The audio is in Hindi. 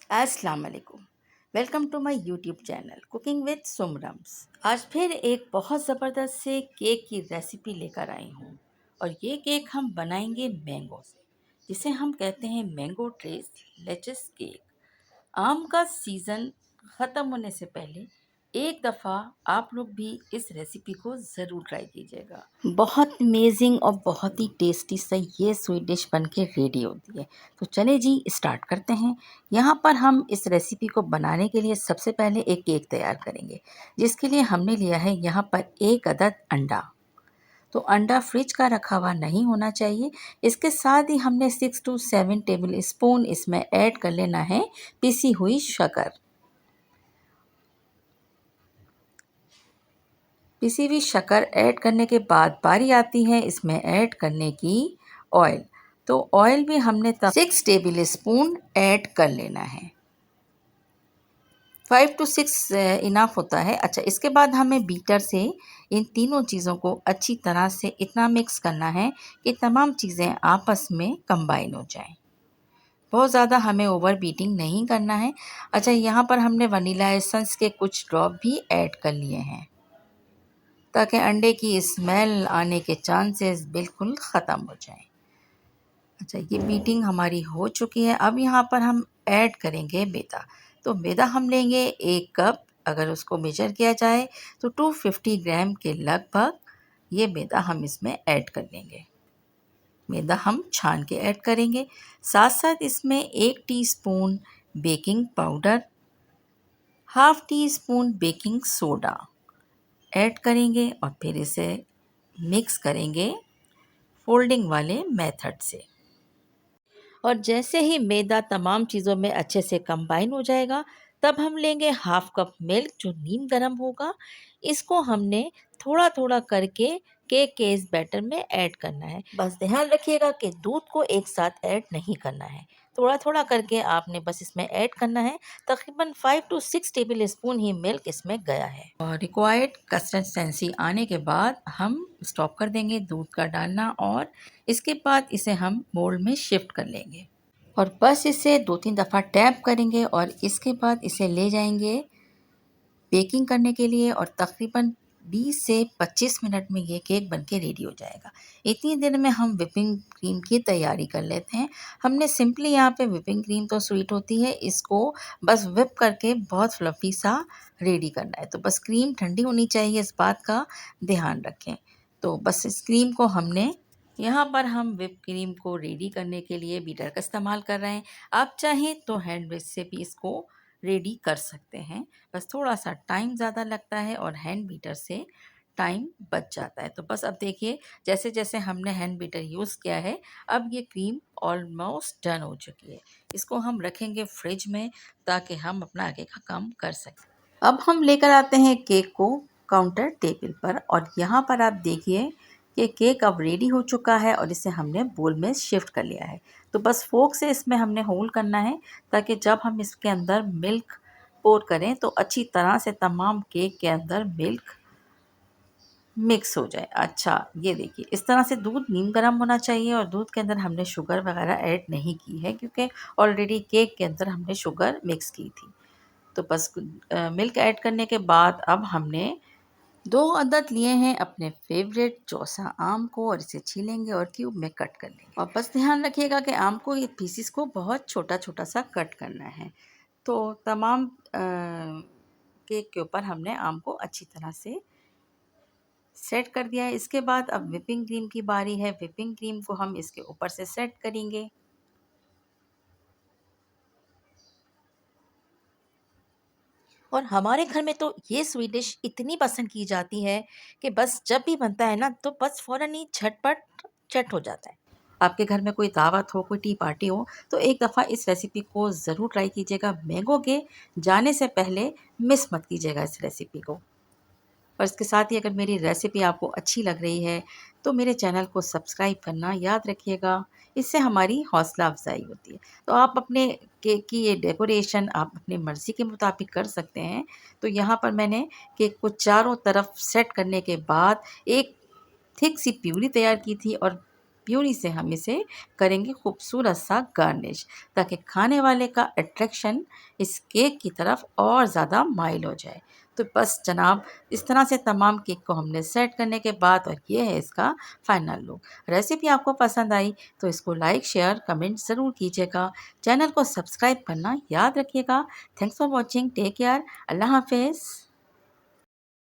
अस्सलाम वालेकुम। Welcome to my YouTube channel cooking with सुमरम्स। आज फिर एक बहुत ज़बरदस्त से केक की रेसिपी लेकर आई हूँ और ये केक हम बनाएंगे मैंगो से, जिसे हम कहते हैं मैंगो ट्रेस लेचेस केक। आम का सीज़न ख़त्म होने से पहले एक दफ़ा आप लोग भी इस रेसिपी को ज़रूर ट्राई कीजिएगा। बहुत अमेजिंग और बहुत ही टेस्टी सा ये स्वीट डिश बन के रेडी होती है। तो चले जी स्टार्ट करते हैं। यहाँ पर हम इस रेसिपी को बनाने के लिए सबसे पहले एक केक तैयार करेंगे, जिसके लिए हमने लिया है यहाँ पर एक अदद अंडा। तो अंडा फ्रिज का रखा हुआ नहीं होना चाहिए। इसके साथ ही हमने 6 to 7 टेबल स्पून इसमें ऐड कर लेना है पिसी हुई शक्कर। पिसी हुई शक्कर ऐड करने के बाद बारी आती है इसमें ऐड करने की ऑयल। तो ऑयल भी हमने 6 टेबल स्पून ऐड कर लेना है। 5 to 6 इनफ होता है। अच्छा, इसके बाद हमें बीटर से इन तीनों चीज़ों को अच्छी तरह से इतना मिक्स करना है कि तमाम चीज़ें आपस में कंबाइन हो जाएं। बहुत ज़्यादा हमें ओवर बीटिंग नहीं करना है। अच्छा, यहाँ पर हमने वनीला एसेंस के कुछ ड्रॉप भी ऐड कर लिए हैं, ताकि अंडे की स्मेल आने के चांसेस बिल्कुल ख़त्म हो जाएं। अच्छा, ये बीटिंग हमारी हो चुकी है। अब यहाँ पर हम ऐड करेंगे मैदा। तो मैदा हम लेंगे 1 कप। अगर उसको मेजर किया जाए तो 250 ग्राम के लगभग ये मैदा हम इसमें ऐड कर लेंगे। मैदा हम छान के ऐड करेंगे। साथ साथ इसमें 1 teaspoon baking powder, half tea spoon baking soda add करेंगे और फिर इसे मिक्स करेंगे फोल्डिंग वाले मेथड से। और जैसे ही मैदा तमाम चीज़ों में अच्छे से कंबाइन हो जाएगा, तब हम लेंगे हाफ कप मिल्क जो नीम गर्म होगा। इसको हमने थोड़ा थोड़ा करके केक के इस बैटर में ऐड करना है। बस ध्यान रखिएगा कि दूध को एक साथ ऐड नहीं करना है, थोड़ा थोड़ा करके आपने बस इसमें ऐड करना है। तकरीबन 5 to 6 table spoon he milk इसमें गया है और रिक्वायर्ड कंसिस्टेंसी आने के बाद हम स्टॉप कर देंगे दूध का डालना और इसके बाद इसे हम मोल्ड में शिफ्ट कर लेंगे और बस इसे 2-3 दफ़ा टैप करेंगे और इसके बाद इसे ले जाएंगे बेकिंग करने के लिए और तकरीबन 20 से 25 मिनट में ये केक बनके रेडी हो जाएगा। इतनी देर में हम व्हिपिंग क्रीम की तैयारी कर लेते हैं। हमने सिंपली यहाँ पे व्हिपिंग क्रीम तो स्वीट होती है, इसको बस व्हिप करके बहुत फ्लफ़ी सा रेडी करना है। तो बस क्रीम ठंडी होनी चाहिए, इस बात का ध्यान रखें। तो बस इस क्रीम को हमने यहाँ पर हम व्हिप क्रीम को रेडी करने के लिए बीटर का इस्तेमाल कर रहे हैं। आप चाहें तो हैंड विस्क से भी इसको रेडी कर सकते हैं। बस थोड़ा-सा टाइम ज़्यादा लगता है और हैंड बीटर से टाइम बच जाता है। तो बस अब देखिए, जैसे-जैसे हमने हैंड बीटर यूज़ किया है, अब ये क्रीम ऑलमोस्ट डन हो चुकी है। इसको हम रखेंगे फ्रिज में ताकि हम अपना आगे का काम कर सकें। अब हम लेकर आते हैं केक को काउंटर टेबल पर और यहाँ पर आप देखिए कि केक अब रेडी हो चुका है और इसे हमने बोल में शिफ्ट कर लिया है। तो बस फोक से इसमें हमने होल करना है ताकि जब हम इसके अंदर मिल्क पोर करें तो अच्छी तरह से तमाम केक के अंदर मिल्क मिक्स हो जाए। अच्छा, ये देखिए इस तरह से दूध नीम गर्म होना चाहिए और दूध के अंदर हमने शुगर वगैरह ऐड नहीं की है क्योंकि ऑलरेडी केक के अंदर हमने शुगर मिक्स की थी। तो बस मिल्क ऐड करने के बाद अब हमने 2 अदद लिए हैं अपने फेवरेट चौसा आम को और इसे छीलेंगे और क्यूब में कट कर लेंगे। और बस ध्यान रखिएगा कि आम को ये पीसेस को बहुत छोटा-छोटा सा कट करना है। तो तमाम केक के ऊपर हमने आम को अच्छी तरह से सेट कर दिया है। इसके बाद अब व्हिपिंग क्रीम की बारी है। व्हिपिंग क्रीम को हम इसके ऊपर से सेट करेंगे। और हमारे घर में तो ये स्वीट डिश इतनी पसंद की जाती है कि बस जब भी बनता है ना तो बस फ़ौरन ही झटपट चट हो जाता है। आपके घर में कोई दावत हो, कोई टी पार्टी हो तो एक दफ़ा इस रेसिपी को ज़रूर ट्राई कीजिएगा। मैंगो के जाने से पहले मिस मत कीजिएगा इस रेसिपी को। और इसके साथ ही अगर मेरी रेसिपी आपको अच्छी लग रही है तो मेरे चैनल को सब्सक्राइब करना याद रखिएगा, इससे हमारी हौसला अफ़ज़ाई होती है। तो आप अपने केक की ये डेकोरेशन आप अपनी मर्ज़ी के मुताबिक कर सकते हैं। तो यहाँ पर मैंने केक को चारों तरफ सेट करने के बाद एक थिक सी प्यूरी तैयार की थी और प्यूरी से हम इसे करेंगे खूबसूरत सा गार्निश, ताकि खाने वाले का अट्रैक्शन इस केक की तरफ और ज़्यादा माइल हो जाए। तो बस जनाब, इस तरह से तमाम केक को हमने सेट करने के बाद, और ये है इसका फाइनल लुक। रेसिपी आपको पसंद आई तो इसको लाइक, शेयर, कमेंट ज़रूर कीजिएगा। चैनल को सब्सक्राइब करना याद रखिएगा। Thanks for watching, take care, अल्लाह हाफिज़।